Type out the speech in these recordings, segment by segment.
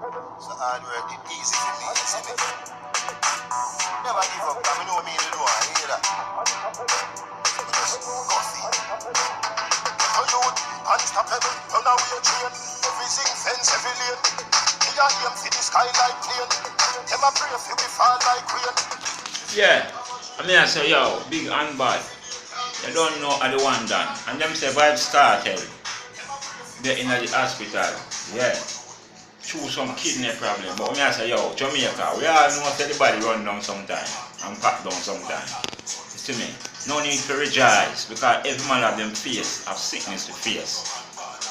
So hard work it easy for me, you see me. Never give up, I know me to do it, hear that? So just go see. So you unstoppable, run away train. Everything fence, every lane. Me a aim for the sky like plane. Them a pray for we fall like rain. Yeah, I mean I say yo, big and bad. They don't know how the one done. And them say vybz kartel. They're in the hospital. Yeah. Through some kidney problem. But me I say yo, Jamaica, we all know that the body run down sometime and pack down sometime. You see me? No need to rejoice because every man of them face have sickness to face.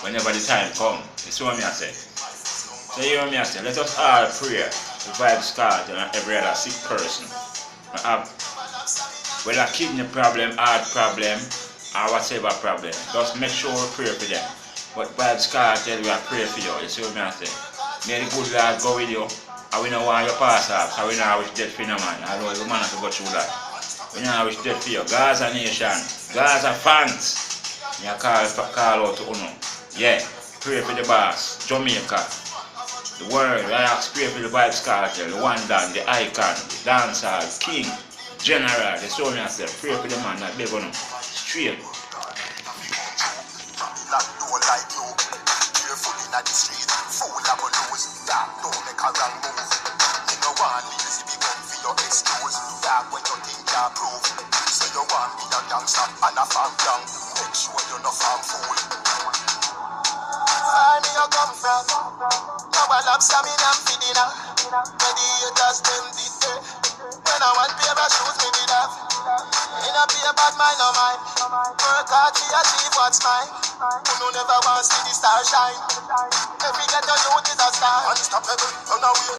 Whenever the time come. You see what me I say? So you hear me I say, let us all pray to vybz kartel and every other sick person. Have whether kidney problem, heart problem, or whatever problem, just make sure we pray for them. But vybz kartel, we are pray for you. You see what I say? May the good Lord go with you. And we don't want you pass off, so we don't wish death for no man. Although the man has to go through that. We don't wish death for you. Gaza nation, Gaza fans. I call out to Uno. Yeah, pray for the boss, Jamaica. The world, I ask pray for the vybz kartel, the one done, the icon, the dancer, king. General, they saw me as them, pray for the man that beg on them. Straight. Like no like you. Careful in the street. Fool of a nose. Dark, don't make a wrong move. You know one easy be one for your excuse. Dark when you think you prove. So you want me a gangster and a farm young. Make sure you're not farm fool. Where me you come from? Now I love stamina and dinner. Ready haters them did there. When I want paper shoes, me did have. In a paper bad mind, no mind. Work hard to achieve what's mine. Who no never want to see the star shine. Every ghetto youth is a star. Unstoppable, run away.